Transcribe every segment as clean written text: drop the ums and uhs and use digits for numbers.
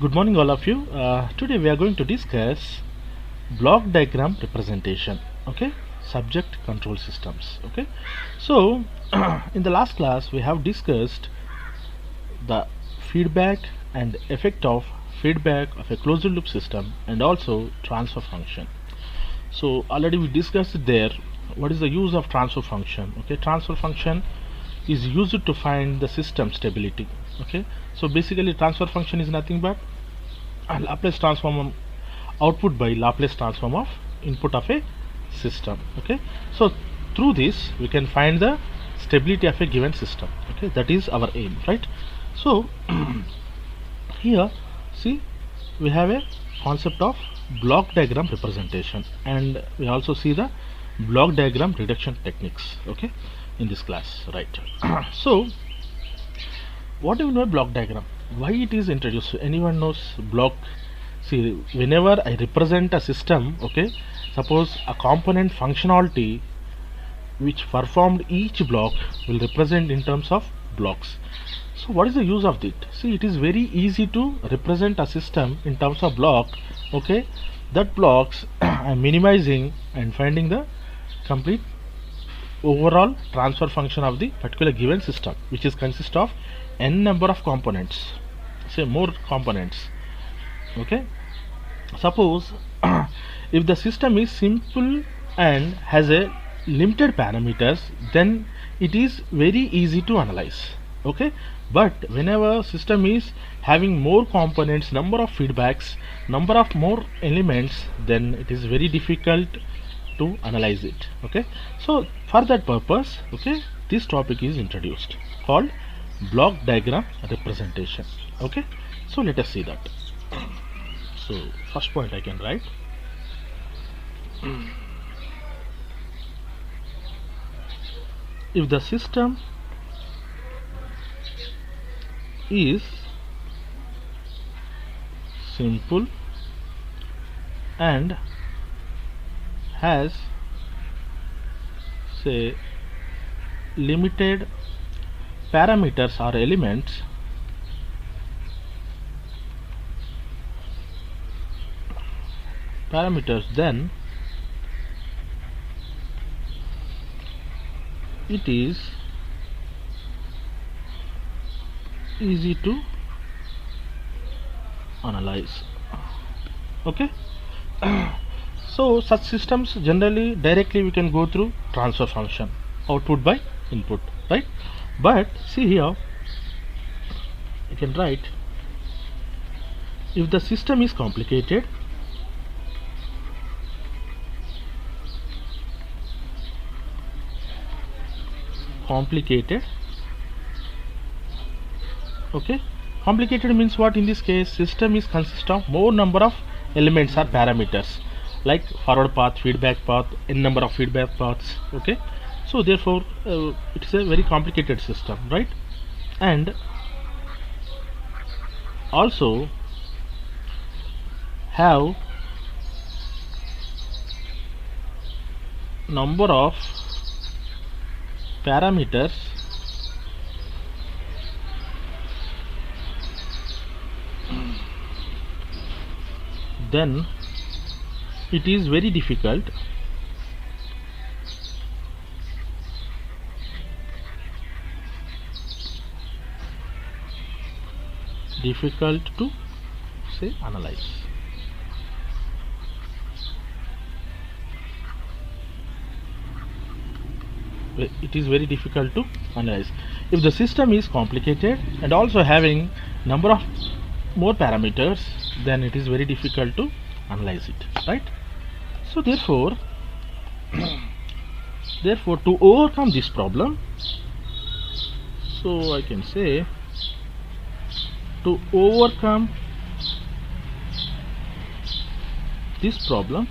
Good morning all of you. Today we are going to discuss block diagram representation. Okay, subject control systems. Okay, so in the last class we have discussed the feedback and effect of feedback of a closed loop system and also transfer function. So already we discussed there what is the use of transfer function. Okay, transfer function is used to find the system stability. Okay, so basically transfer function is nothing but a Laplace transform output by Laplace transform of input of a system. Okay, so through this we can find the stability of a given system. Okay, that is our aim, right? So here see we have a concept of block diagram representation, and we also see the block diagram reduction techniques, okay, in this class, right? So what do you know block diagram, why it is introduced? Anyone knows block? See, whenever I represent a system, okay, suppose a component functionality which performed each block will represent in terms of blocks. So what is the use of it? See, it is very easy to represent a system in terms of block. Okay, that blocks I'm minimizing and finding the complete overall transfer function of the particular given system, which is consist of n number of components, say more components. Okay, suppose if the system is simple and has a limited parameters, then it is very easy to analyze. Okay, but whenever system is having more components, number of feedbacks, number of more elements, then it is very difficult to analyze it. Okay, so for that purpose, okay, this topic is introduced called block diagram representation. Okay, so let us see that. So first point I can write, if the system is simple and has, say, limited parameters or elements, then it is easy to analyze. Okay, so such systems generally directly we can go through transfer function, output by input, right? But see here, I can write, if the system is complicated, okay, complicated means what? In this case, system is consist of more number of elements or parameters, like forward path, feedback path, n number of feedback paths. Okay, so therefore it is a very complicated system, right? And also have number of parameters then it is very difficult to say analyze. It is very difficult to analyze if the system is complicated and also having number of more parameters, then it is very difficult to analyze it, right? So therefore to overcome this problem, so I can say, to overcome this problem,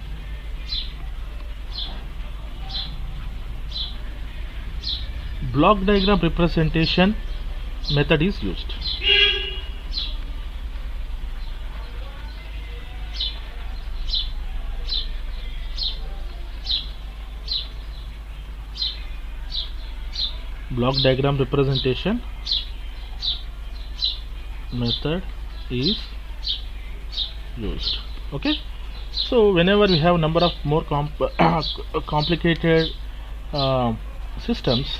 block diagram representation method is used. Block diagram representation method is used. Okay, so whenever we have number of more complicated systems,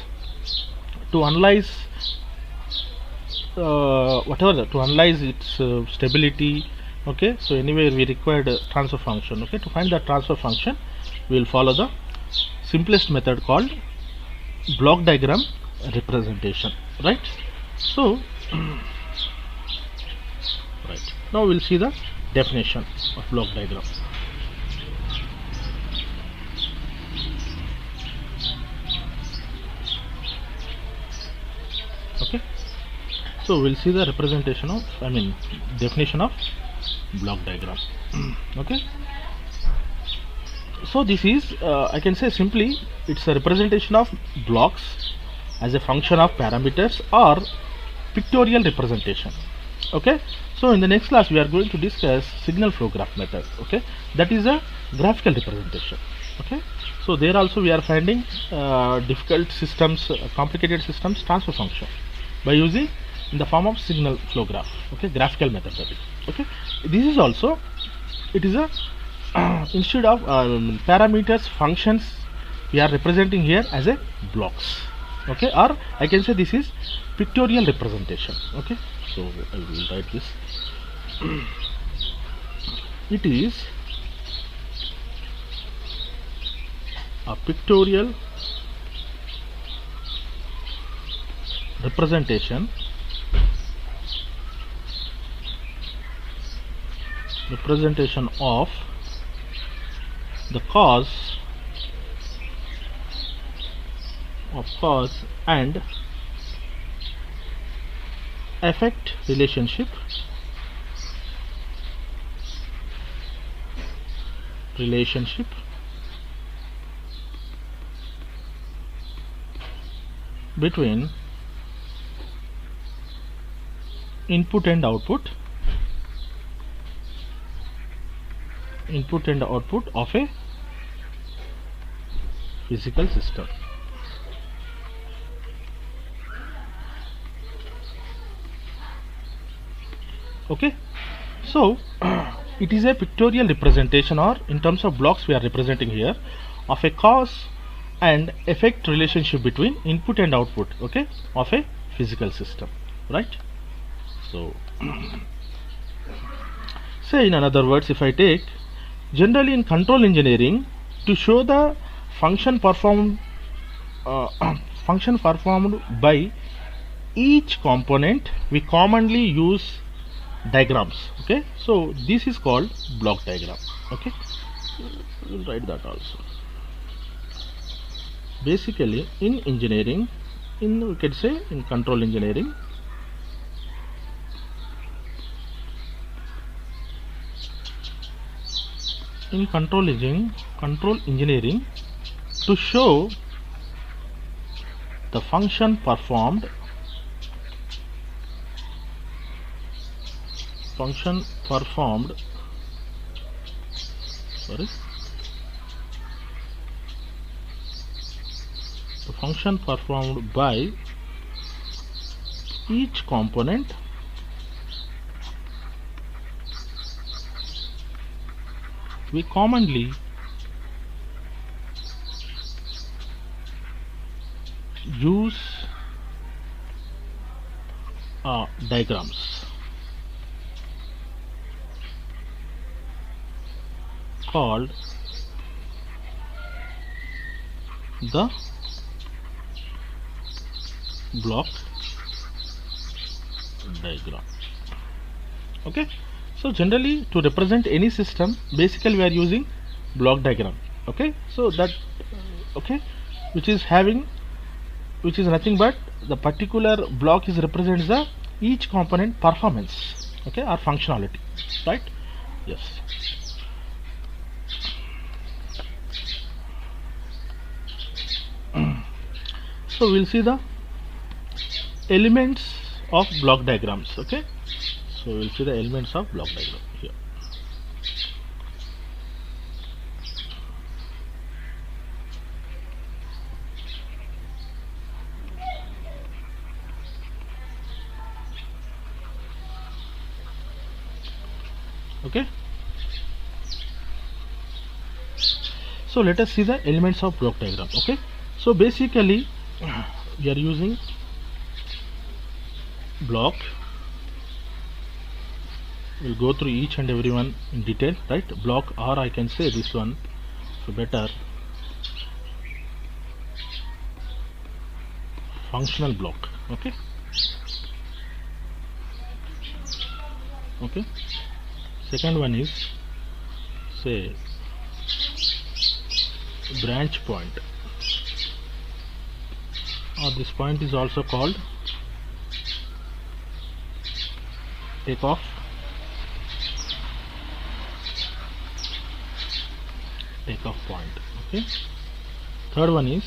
to analyze to analyze its stability, okay, so anyway we required a transfer function. Okay, to find that transfer function we will follow the simplest method called block diagram representation, right? So right now we'll see the definition of block diagram. Okay, so we'll see the representation of definition of block diagram. Okay, so this is I can say simply it's a representation of blocks as a function of parameters or pictorial representation. Okay, so in the next class we are going to discuss signal flow graph method. Okay, that is a graphical representation. Okay, so there also we are finding difficult systems, complicated systems transfer function by using in the form of signal flow graph. Okay, graphical method that is. Okay, this is also, it is a instead of parameters, functions we are representing here as a blocks. Okay, or I can say this is pictorial representation. Okay, so I will write this. It is a pictorial representation of the cause and effect relationship between input and output of a physical system. Okay, so it is a pictorial representation, or in terms of blocks we are representing here, of a cause and effect relationship between input and output, okay, of a physical system, right? So say in another words, if I take generally in control engineering, to show the function performed by each component, we commonly use diagrams. Okay, so this is called block diagram. Okay, we'll write that also. Basically in engineering, we can say in control engineering, to show the function performed by each component, we commonly use diagrams called the block diagram. Okay, so generally to represent any system, basically we are using block diagram. Okay, so that okay, which is nothing but the particular block is represents the each component performance, okay, or functionality, right? Yes. So we'll see the elements of block diagrams. Okay, so we'll see the elements of block diagram here. Okay, So let us see the elements of block diagram. Okay, so basically we are using block. We'll go through each and every one in detail, right? Block, or I can say this one so better, functional block. Okay, okay. Second one is, say, branch point, or this point is also called takeoff. Takeoff point. Okay. Third one is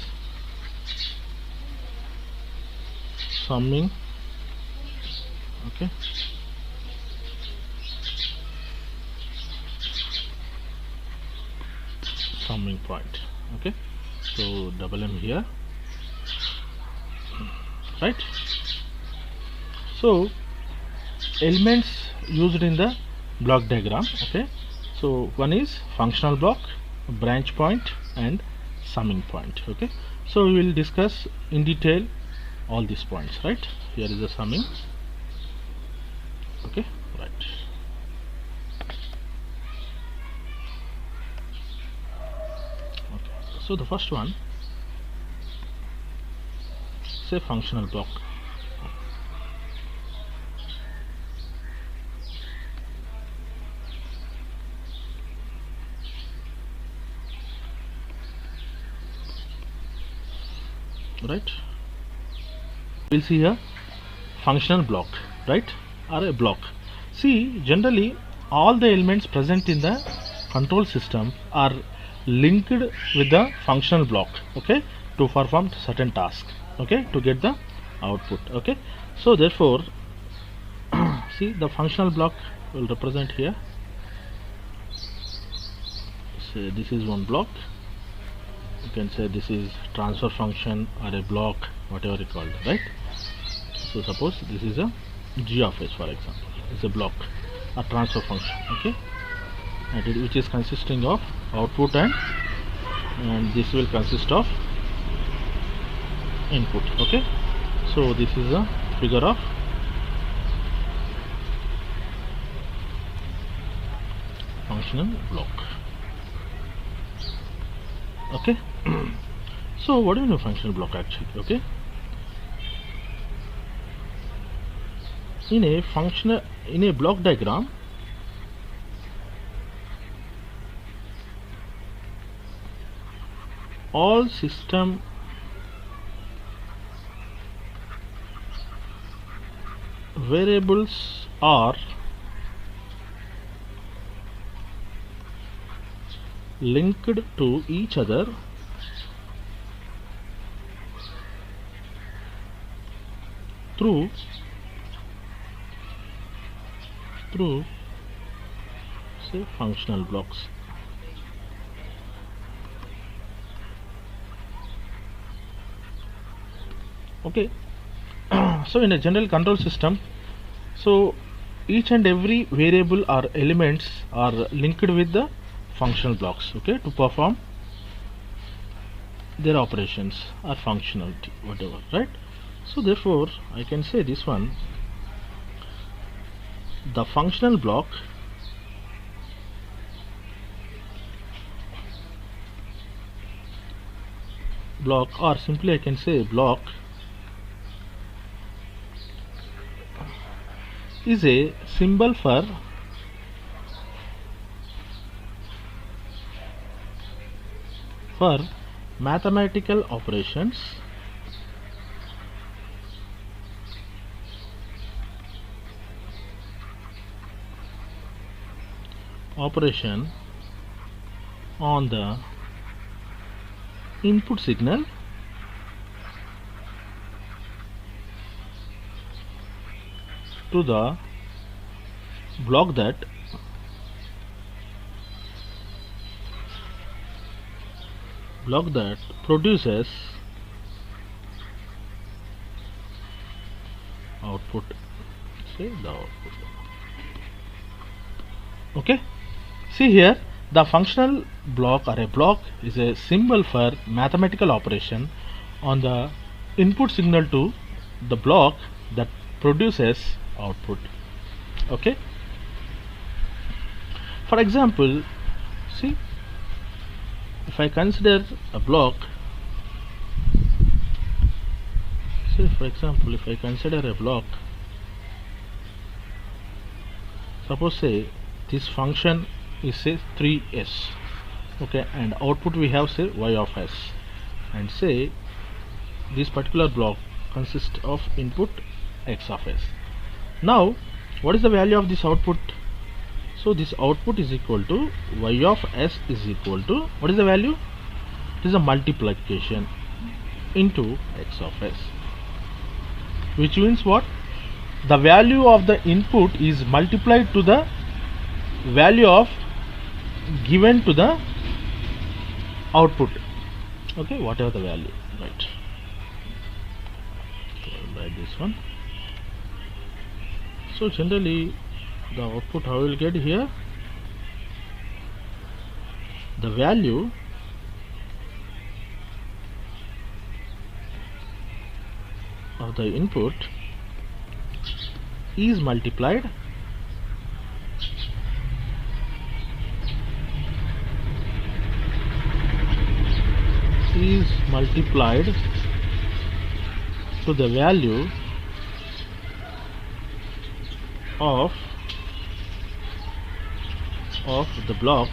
summing. Okay. Summing point. Okay, so double M here, right? So elements used in the block diagram. Okay, so one is functional block, branch point, and summing point. Okay, so we will discuss in detail all these points, right? Here is the summing. Okay, right. So the first one, say functional block. Right, we'll see here functional block, right, or a block. See, generally all the elements present in the control system are linked with the functional block, okay, to perform certain task, okay, to get the output. Okay, so therefore see, the functional block will represent here. Say this is one block. You can say this is transfer function or a block, whatever you call it, right? So suppose this is a g of h, for example, it's a block, a transfer function. Okay, and which is consisting of output and this will consist of input. Okay, so this is a figure of functional block. Okay, so what do you know functional block actually? Okay, in a block diagram, all system variables are linked to each other through say functional blocks. Okay, so in a general control system, so each and every variable or elements are linked with the functional blocks, okay, to perform their operations or functionality, whatever, right? So therefore I can say this one, the functional block or simply I can say block is a symbol for mathematical operations on the input signal to the block that produces output, say the output. Okay, see here The functional block or a block is a symbol for mathematical operation on the input signal to the block that produces output. Okay. For example, see, if I consider a block, say for example, if I consider a block, suppose say this function is say 3s, okay, and output we have say y of s, and say this particular block consists of input x of s. Now what is the value of this output? So this output is equal to y of s is equal to, what is the value? It is a multiplication into x of s, which means what? The value of the input is multiplied to the value of given to the output, okay, whatever the value, right? So I'll write this one. So generally the output how will get here, the value of the input is multiplied to the value of the block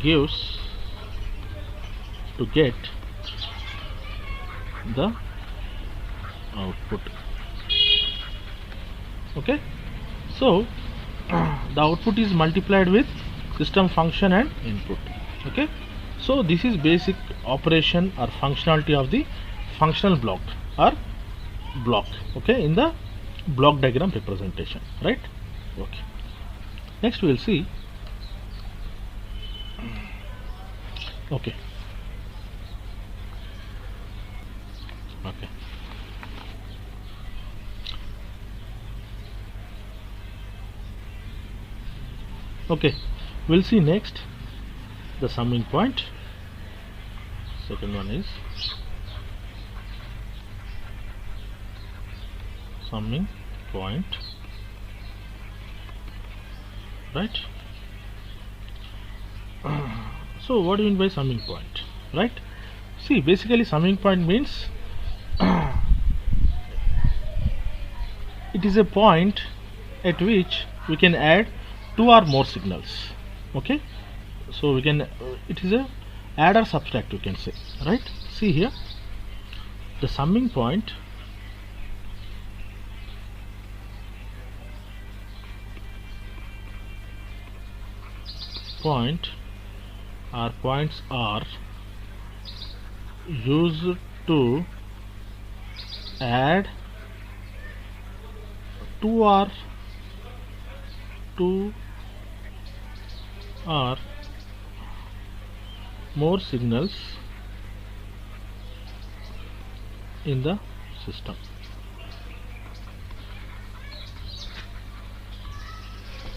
gives to get the output. Okay, so the output is multiplied with system function and input. Okay, so this is basic operation or functionality of the functional block or block, okay, in the block diagram representation, right? Okay, next we will see, okay, okay, we'll see next the summing point. Second one is summing point, right? So what do you mean by summing point, right? See, basically summing point means it is a point at which we can add two or more signals. Okay, so we can it is a add or subtract, you can say, right? See here, the summing point or points are used to add two or more signals in the system.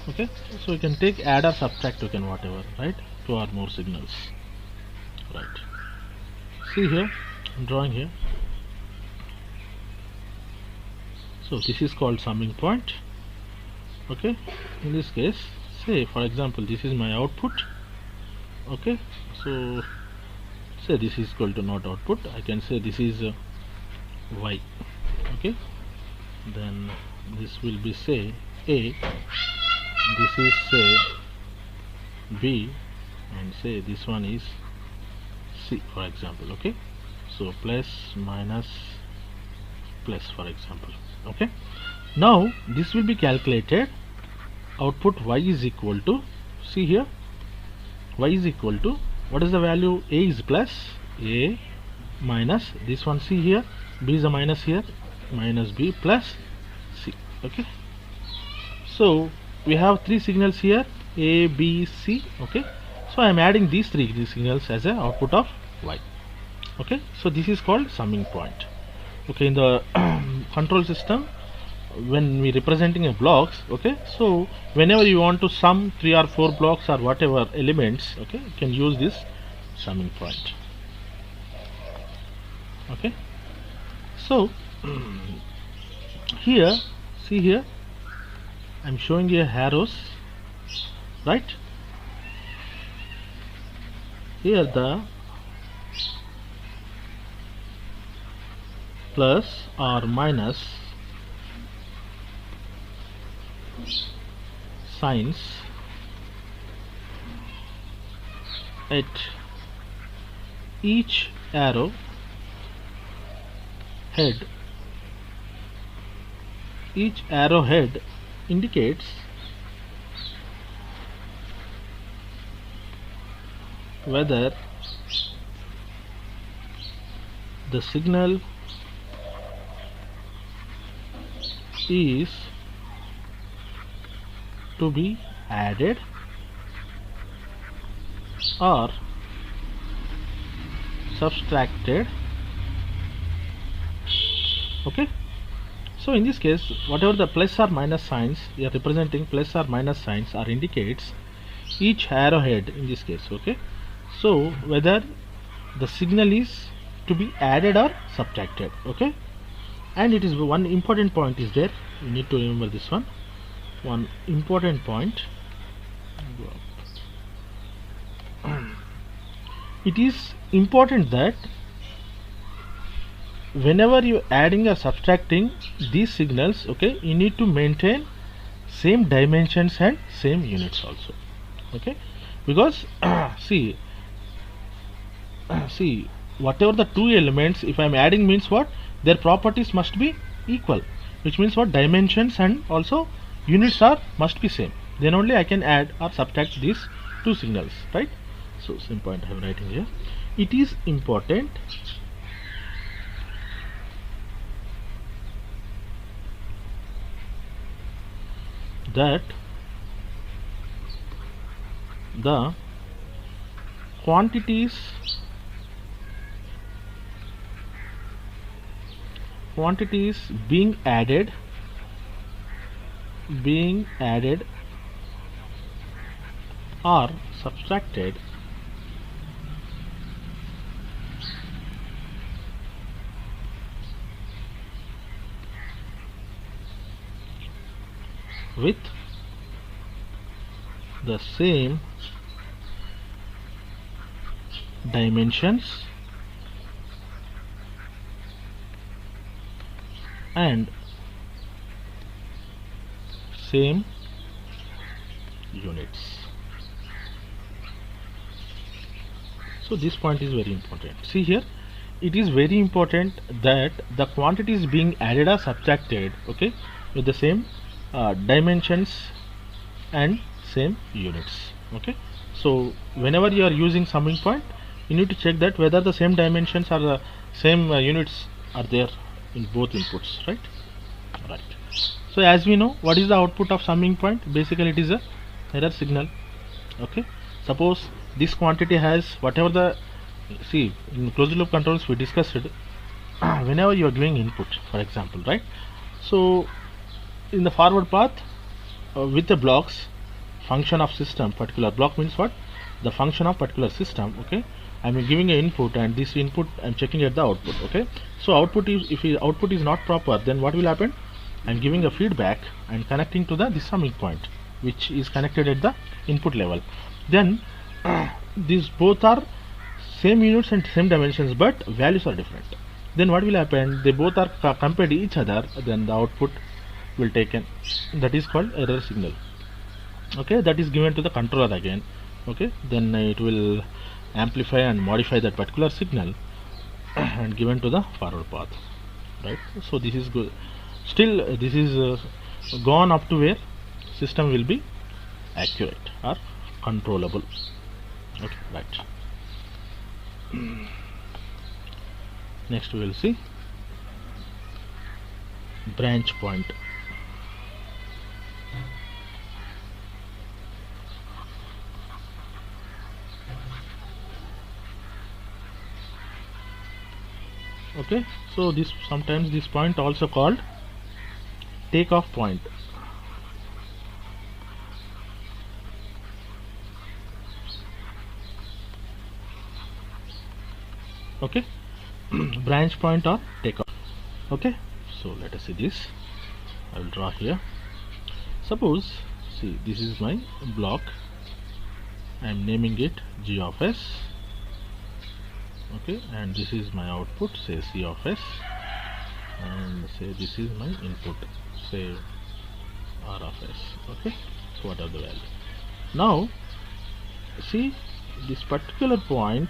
Okay, so you can take add or subtract, you can whatever, right? Two or more signals, right? See here, I'm drawing here. So this is called summing point. Okay, in this case, say for example this is my output. Okay, so say this is equal to not output, I can say this is y. Okay, then this will be say a, this is say b, and say this one is c, for example. Okay, so plus minus plus, for example. Okay, now this will be calculated. Output y is equal to, see here, y is equal to, what is the value? A is plus, a minus this one, see here, b is a minus here, minus b plus c. Okay, so we have three signals here, a, b, c. Okay, so I am adding these three signals as a output of y. Okay, so this is called summing point. Okay, in the control system when we representing a blocks, okay, so whenever you want to sum 3 or 4 blocks or whatever elements, okay, you can use this summing point. Okay, so here, see here, I'm showing you arrows, right? Here the plus or minus signs at each arrow head. Each arrowhead indicates whether the signal is to be added or subtracted. Okay, so in this case, whatever the plus or minus signs, we are representing plus or minus signs or indicates each arrowhead in this case. Okay, so whether the signal is to be added or subtracted. Okay, and it is one important point is there, you need to remember this one important point. It is important that whenever you adding or subtracting these signals, okay, you need to maintain same dimensions and same units also. Okay, because see whatever the two elements, if I'm adding means what, their properties must be equal, which means what, dimensions and also units are must be same, then only I can add or subtract these two signals, right? So same point I'm writing here. It is important that the quantities being added or subtracted with the same dimensions and same units. So this point is very important. See here, it is very important that the quantities being added or subtracted, okay, with the same dimensions and same units. Okay, so whenever you are using summing point, you need to check that whether the same dimensions or the same units are there in both inputs, right? Right. So as we know, what is the output of summing point? Basically it is a error signal. Okay, suppose this quantity has whatever the, see, in closed loop controls we discussed it, whenever you are giving input, for example, right? So in the forward path, with the blocks, function of system, particular block means what, the function of particular system. Okay, I'm giving an input and this input I'm checking at the output. Okay, so output is, if the output is not proper, then what will happen, I'm giving a feedback and connecting to the summing point, which is connected at the input level. Then these both are same units and same dimensions, but values are different. Then what will happen, they both are compared to each other, then the output will taken, that is called error signal. Okay, that is given to the controller again. Okay, then it will amplify and modify that particular signal and given to the forward path, right? So this is good. Still this is gone up to where system will be accurate or controllable. Okay, right. Next we will see branch point. Okay, so this, sometimes this point also called takeoff point. Okay, branch point or takeoff. Okay, so let us see this. I will draw here. Suppose, see, this is my block. I am naming it G of S. Okay, and this is my output, say C of S, and say this is my input, say R of S. Okay, so what are the values? Now see this particular point,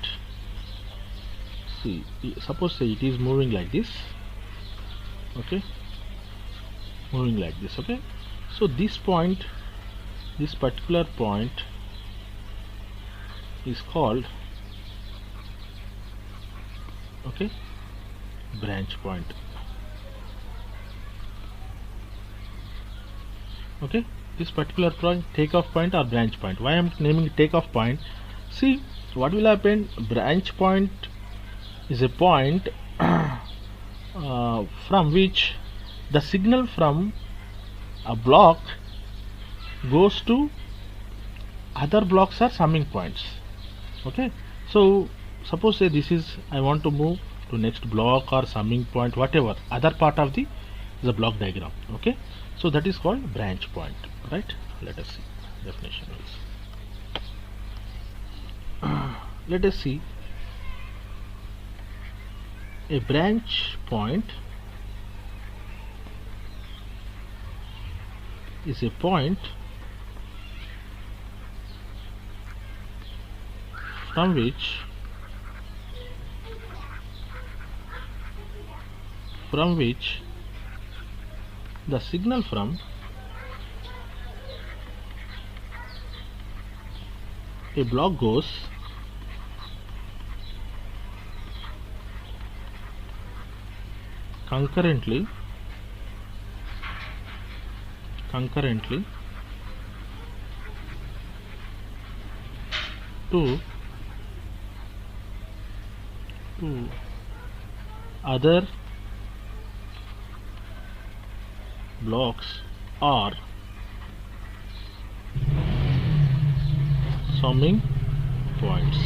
see, suppose say it is moving like this. Okay, moving like this. Okay, so this point, this particular point is called, okay, branch point. Okay, this particular point, takeoff point or branch point. Why I am naming it takeoff point? See, what will happen? Branch point is a point from which the signal from a block goes to other blocks or summing points. Okay, so suppose say this is, I want to move to next block or summing point, whatever other part of the block diagram. Okay, so that is called branch point, right? Let us see definition is. Let us see, a branch point is a point from which the signal from a block goes concurrently to other blocks or summing points.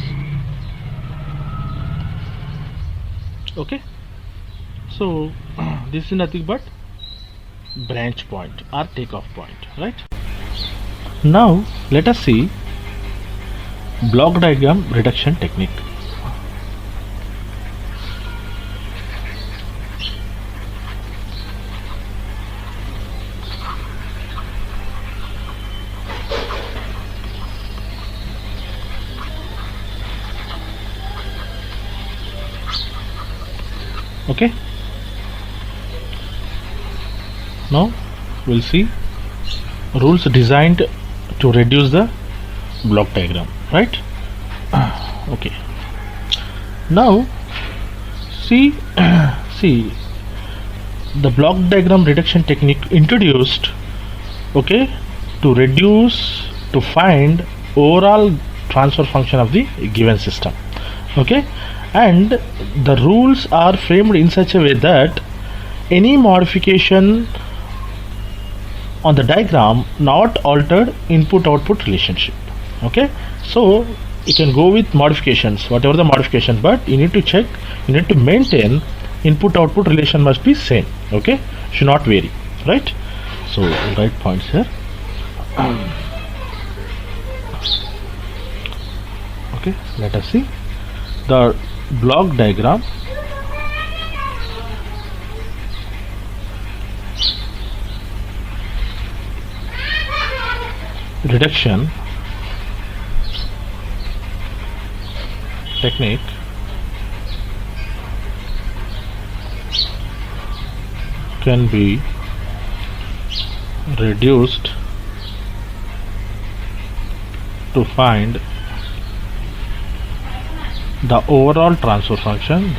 Okay, so this is nothing but branch point or takeoff point, right? Now let us see block diagram reduction technique. Okay, now we'll see rules designed to reduce the block diagram, right? Okay, now see the block diagram reduction technique introduced, okay, to find overall transfer function of the given system. Okay, and the rules are framed in such a way that any modification on the diagram not altered input output relationship. Okay, so you can go with modifications, whatever the modification, but you need to check, you need to maintain input output relation must be same. Okay, should not vary, right? So we'll write points here. Okay, let us see the block diagram reduction technique can be reduced to find the overall transfer function,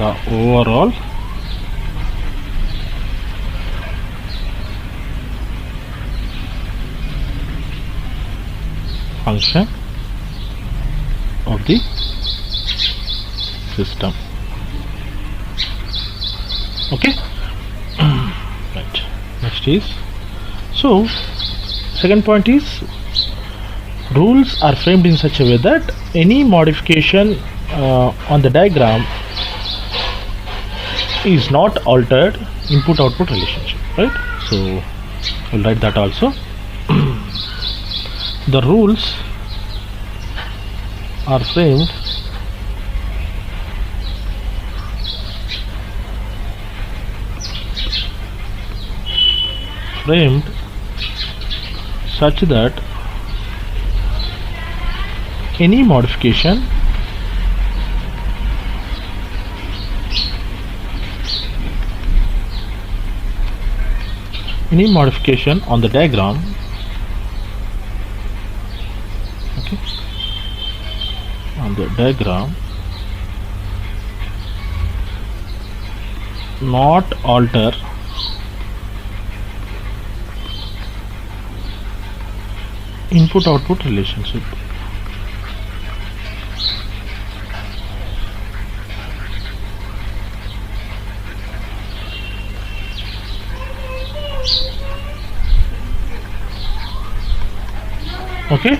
of the system. Okay, right. Next is So second point is rules are framed in such a way that any modification on the diagram is not altered input output relationship, right? So we'll write that also. The rules are framed such that any modification on the diagram, okay, on the diagram not alter input output relationship. Okay,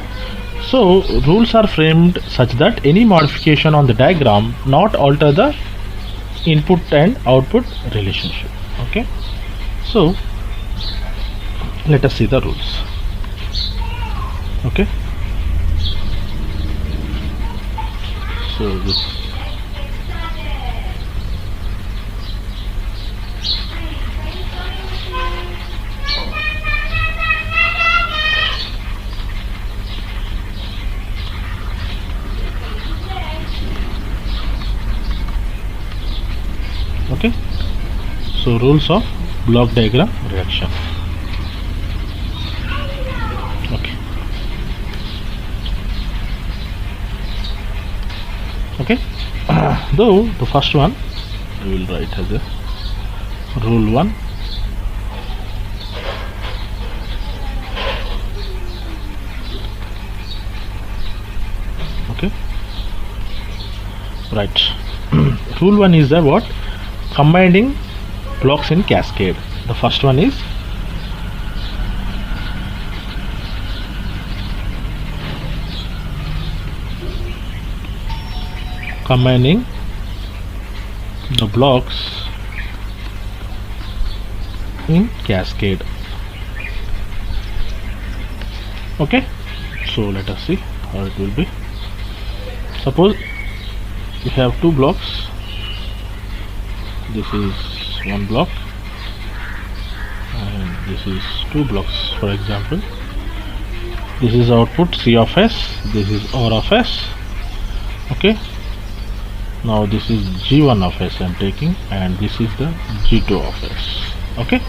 so rules are framed such that any modification on the diagram not alter the input and output relationship. Okay, so let us see the rules. Okay, so this okay, so rules of block diagram reaction. Okay, though the first one we will write as a rule 1. Okay, right. Rule 1 is the what? Combining blocks in cascade. The first one is combining the blocks in cascade. Okay, so let us see how it will be. Suppose we have two blocks. This is one block and this is two blocks. For example, this is output C of S, this is R of S. Okay, now this is G1 of S I'm taking, and this is the G2 of S. Okay,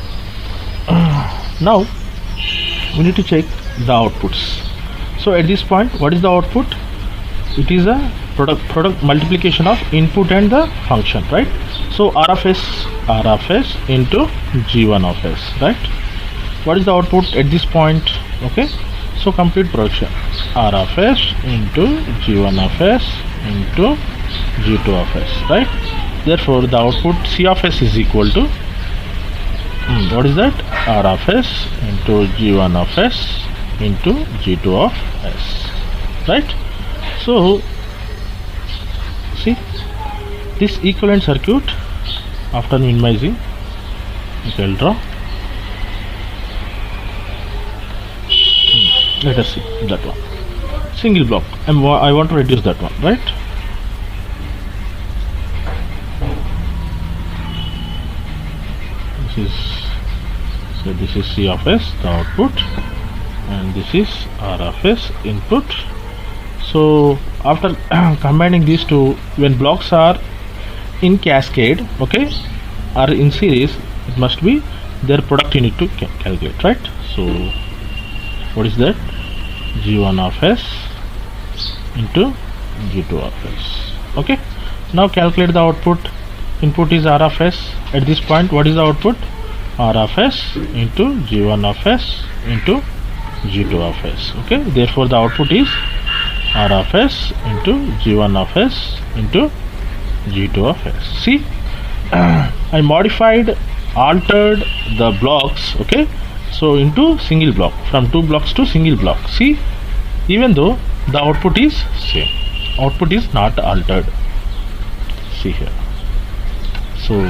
now we need to check the outputs. So at this point, what is the output? It is a product multiplication of input and the function, right? So R of S into G1 of S, right? What is the output at this point? Okay, so complete production, R of S into G1 of S into G2 of S, right? Therefore the output C of S is equal to what is that? R of S into G1 of S into G2 of S, right? So see this equivalent circuit after minimizing, I will draw. Let us see that one. Single block. I want to reduce that one, right? This is C of S, the output, and this is R of S, input. So after combining these two, when blocks are in cascade, okay, or in series, it must be their product you need to calculate, right? So what is that? G1 of S into G2 of S. Okay, now calculate the output. Input is R of S. At this point, what is the output? R of S into G1 of S into G2 of S. Okay, therefore the output is R of S into G1 of S into G2 of S. See, I altered the blocks, okay, so into single block, from two blocks to single block. See, even though the output is same, output is not altered. See here, so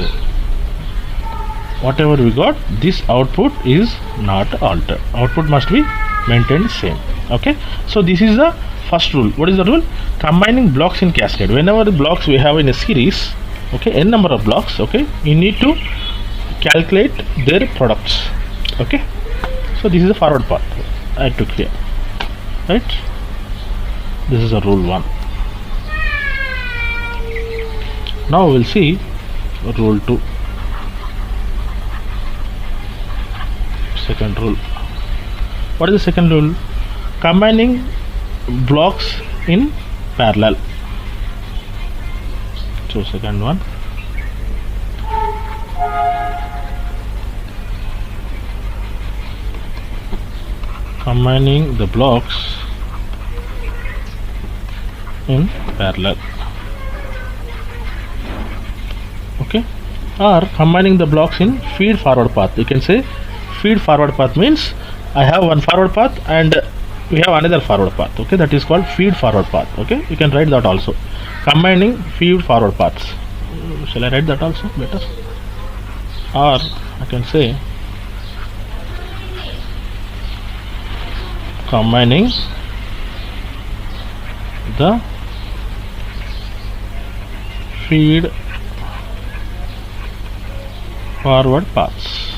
whatever we got, this output is not altered, output must be maintained same. Okay, so this is the first rule. What is the rule? Combining blocks in cascade. Whenever the blocks we have in a series, okay, n number of blocks, okay, you need to calculate their products. Okay, so this is the forward path I took here, right? This is a rule 1. Now we'll see rule 2. Second rule. What is the second rule? Combining blocks in parallel. So second one, combining the blocks in parallel. Okay, or combining the blocks in feed forward path. You can say feed forward path means I have one forward path and we have another forward path. Okay, that is called feed forward path. Okay, you can write that also, combining feed forward paths. Shall I write that also better? Or I can say combining the feed forward paths.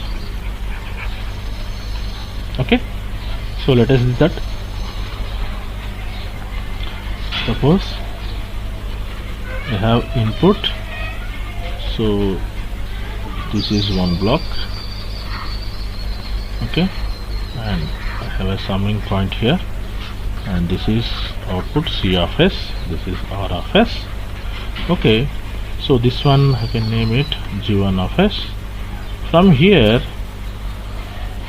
Okay, so let us do that. Suppose I have input, so this is one block, okay, and I have a summing point here, and this is output C of S, this is R of S. Okay, so this one I can name it G1 of S. From here,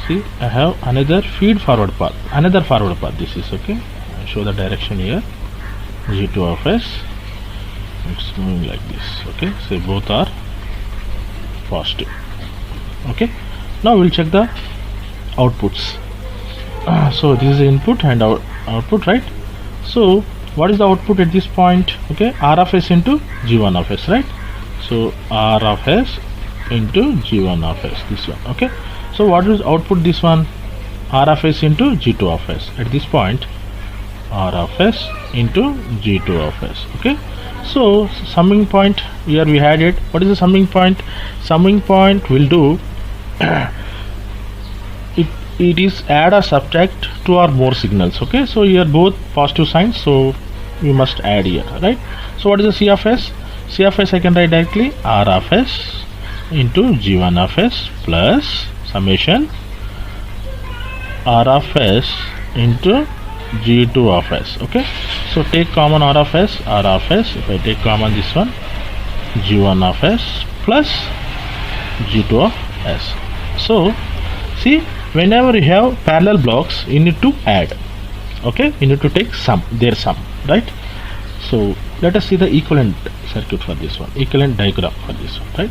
see, I have another feed forward path, another forward path. This is okay. I show the direction here, G2 of S. It's moving like this. Okay, so both are positive. Okay, now we'll check the outputs. So this is the input and our output, right? So what is the output at this point? Okay, R of S into G1 of S, right? So R of S into G1 of S, this one. Okay, so what is output? This one, R of S into G2 of S. At this point, R of S into G2 of S. Okay, so summing point here we had it. What is the summing point? Summing point will do it is add or subtract two or more signals. Okay, so here both positive signs, so you must add here, right? So what is the C of S? C of S I can write directly R of S into G1 of S plus summation R of S into G2 of S. Okay, so take common R of S, R of S. If I take common this one, G1 of S plus G2 of S. So see, whenever you have parallel blocks, you need to add. Okay, you need to take sum, their sum, right? So let us see the equivalent circuit for this one, equivalent diagram for this one, right?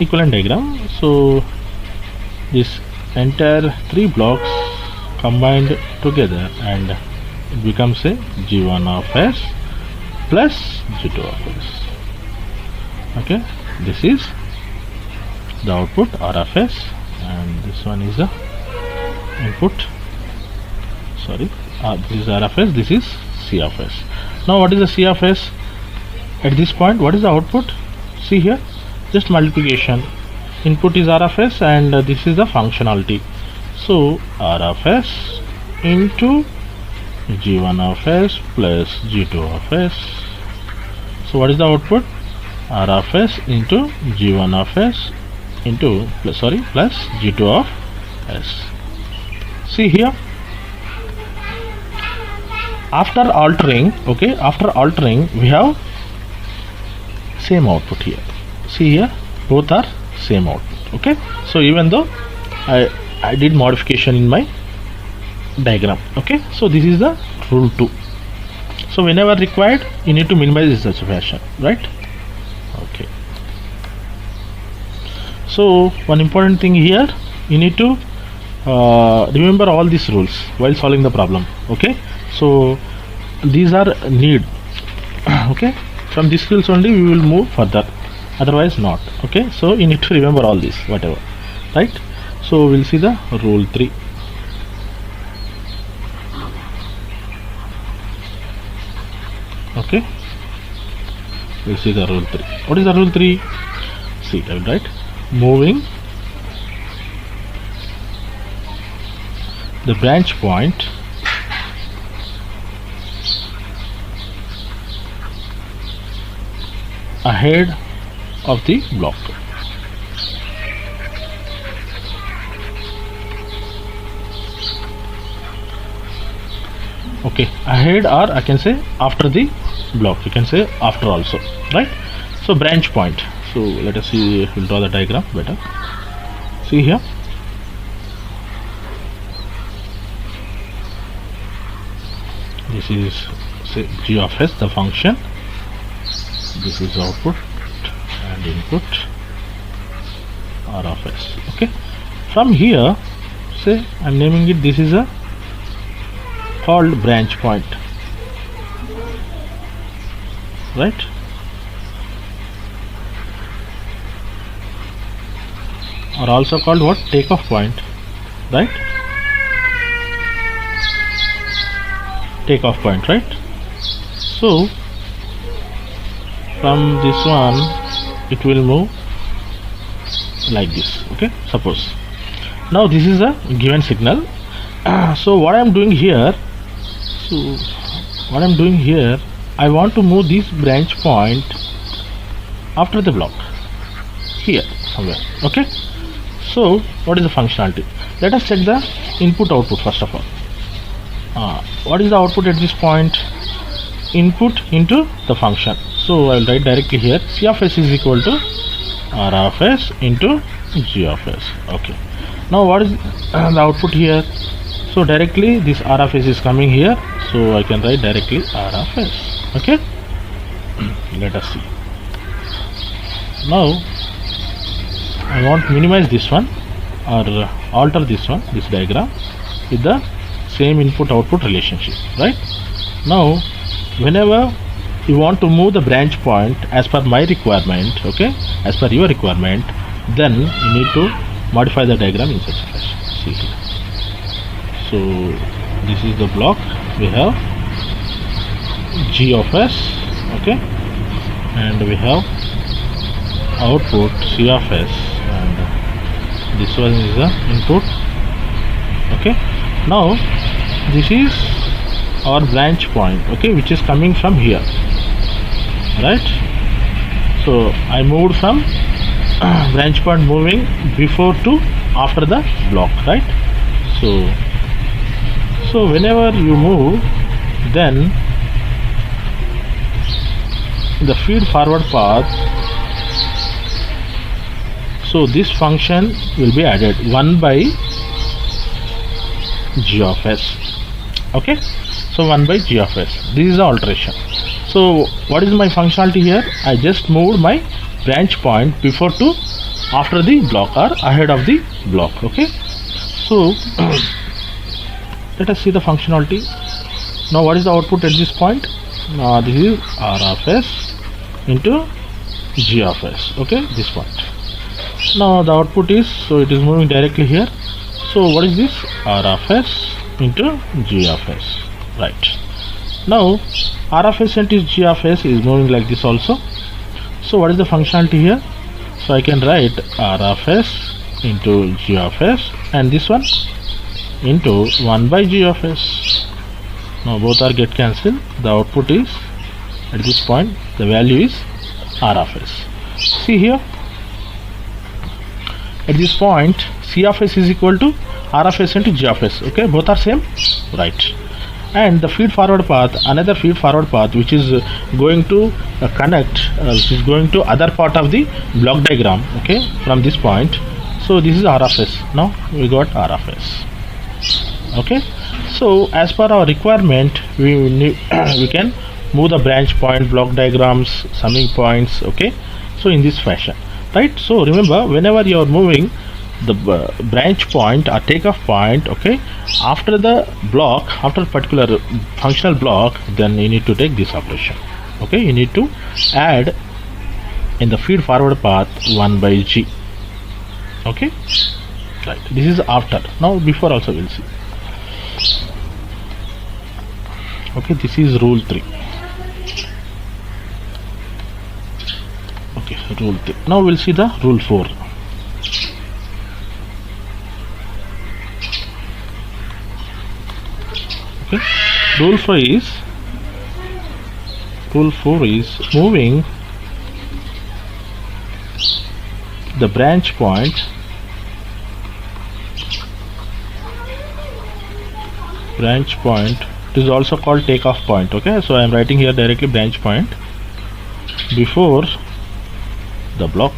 Equivalent diagram. So this entire three blocks combined together and it becomes a G1 of S plus G2 of S. Okay, this is the output R of S and this one is the input. Sorry, this is R of S, this is C of S. Now what is the C of S? At this point, what is the output? See here, just multiplication. Input is R of S and this is the functionality. So R of S into G1 of S plus G2 of S. So what is the output? R of S into G1 of S into plus G2 of S. See here, after altering, okay, after altering we have same output here. See here, both are same output. Okay, so even though I did modification in my diagram. Okay, so this is the rule 2. So whenever required, you need to minimize in such a fashion, right? Okay. So one important thing here, you need to remember all these rules while solving the problem. Okay. So these are need. Okay. From these skills only we will move further. Otherwise not. Okay. So you need to remember all this, whatever. Right. So we'll see the rule 3. Okay, we'll see the rule 3. What is the rule 3? See, I will write moving the branch point ahead of the block. Okay, ahead, or I can say after the block, you can say after also, right? So branch point, so let us see, we'll draw the diagram better. See here, this is say g of s, the function, this is output and input r of s. Okay, from here, say I'm naming it, this is a called branch point, right? Or also called what? Takeoff point, right? Takeoff point, right? So from this one it will move like this. Okay, suppose now this is a given signal. So what I am doing here, I want to move this branch point after the block here somewhere. Okay, so what is the functionality? Let us check the input output first of all. What is the output at this point? Input into the function. So I will write directly here, C of s is equal to R of s into G of s. Okay, now what is the output here? So directly this R of s is coming here, so I can write directly R of s. Okay, let us see. Now I want to minimize this one or alter this one, this diagram, with the same input output relationship, right? Now whenever you want to move the branch point as per my requirement, okay, as per your requirement, then you need to modify the diagram in such a fashion. See here. So this is the block, we have G of s, okay, and we have output C of s, and this one is the input. Okay, now this is our branch point, okay, which is coming from here, right? So I moved from branch point moving before to after the block, right? So whenever you move, then the feed forward path, so this function will be added 1 by G of s. Okay, so 1 by G of s, this is the alteration. So what is my functionality here? I just moved my branch point before to after the block or ahead of the block. Okay, so let us see the functionality. Now what is the output at this point? This is R of s into G of s. Okay, this point. Now the output is, so it is moving directly here. So what is this? R of s into G of s, right? Now R of s into G of s is moving like this also. So what is the functionality here? So I can write R of s into G of s, and this one into 1 by G of s. Now both are get cancelled. The output is, at this point, the value is R of s. See here, at this point C of s is equal to R of s into G of s. Okay, both are same, right? And the feed forward path, another feed forward path which is going to connect, which is going to other part of the block diagram, okay, from this point. So this is R of s. Now we got R of s. Okay, so as per our requirement, we can move the branch point, block diagrams, summing points. Okay, so in this fashion, right? So remember, whenever you are moving the branch point or takeoff point, okay, after the block, after a particular functional block, then you need to take this operation. Okay, you need to add in the feed forward path 1 by g. Okay, right, this is after. Now before also we'll see. Okay, this is rule 3. Okay, rule 3. Now we'll see the rule 4. Okay, rule 4 is moving the branch point it is also called takeoff point. Okay, so I am writing here directly branch point before the block.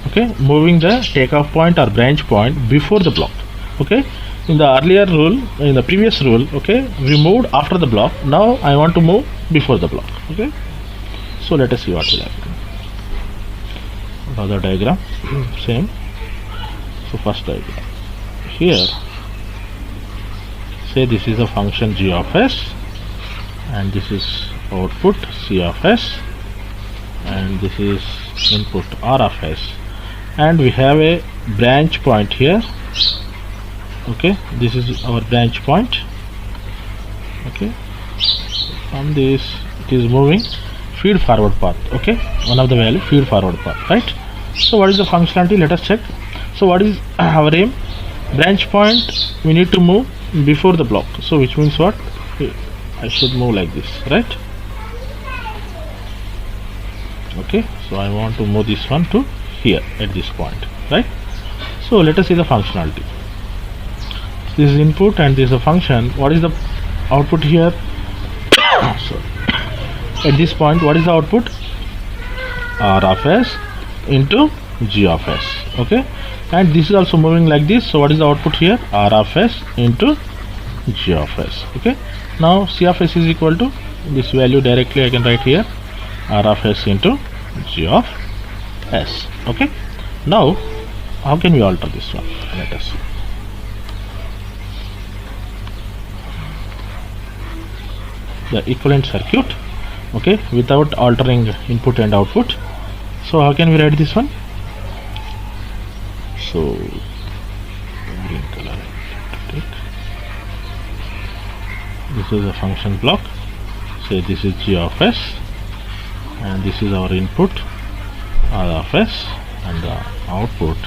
Okay, moving the takeoff point or branch point before the block. Okay, in the earlier rule, in the previous rule, okay, we moved after the block. Now I want to move before the block. Okay, so let us see what will happen. Another diagram, same. So first diagram here, say this is a function g of s, and this is output c of s, and this is input r of s, and we have a branch point here. Okay, this is our branch point. Okay, from this it is moving feed forward path. Okay, one of the value feed forward path, right? So what is the functionality? Let us check. So what is our aim? Branch point we need to move before the block, so which means what? I should move like this, right? Okay, so I want to move this one to here at this point, right? So let us see the functionality. This is input and this is a function. What is the output here? Sorry. At this point, what is the output? R of s into g of s. Okay, and this is also moving like this. So what is the output here? R of s into g of s. Okay, now c of s is equal to this value directly I can write here, R of s into g of s. Okay, now how can we alter this one? Let us see. The equivalent circuit, okay, without altering input and output. So how can we write this one? So green color I take. This is a function block. Say this is g of s, and this is our input r of s, and the output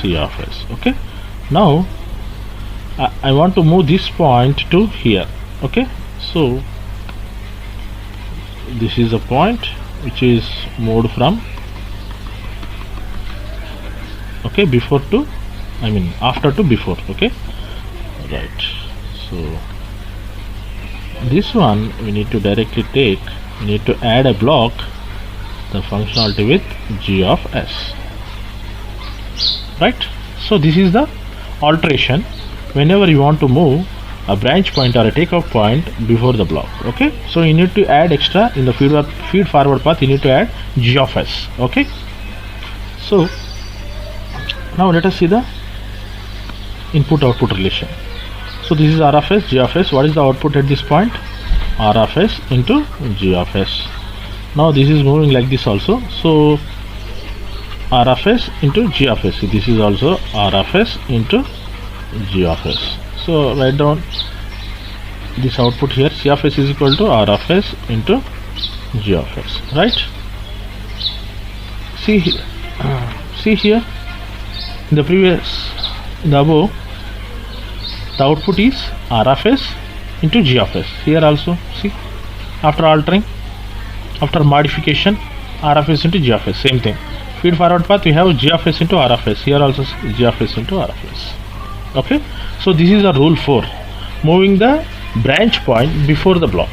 c of s. Okay, now I want to move this point to here. Okay, so this is a point which is moved from before to, I mean after to before. Okay, right. So this one we need to directly take, we need to add a block, the functionality with g of s, right? So this is the alteration whenever you want to move a branch point or a takeoff point before the block. Okay, so you need to add extra in the feed forward path, you need to add g of s. Okay, so now let us see the input output relation. So this is r of s, g of s. What is the output at this point? R of s into g of s. Now this is moving like this also, so r of s into g of s. This is also r of s into g of s. So write down this output here, c of s is equal to r of s into g of s, right? See here, in the above, the output is r of s into g of s. Here also, see, after altering, after modification, r of s into g of s, same thing. Feed forward path we have g of s into r of s. Here also g of s into r of s. Okay, so this is the rule 4, moving the branch point before the block.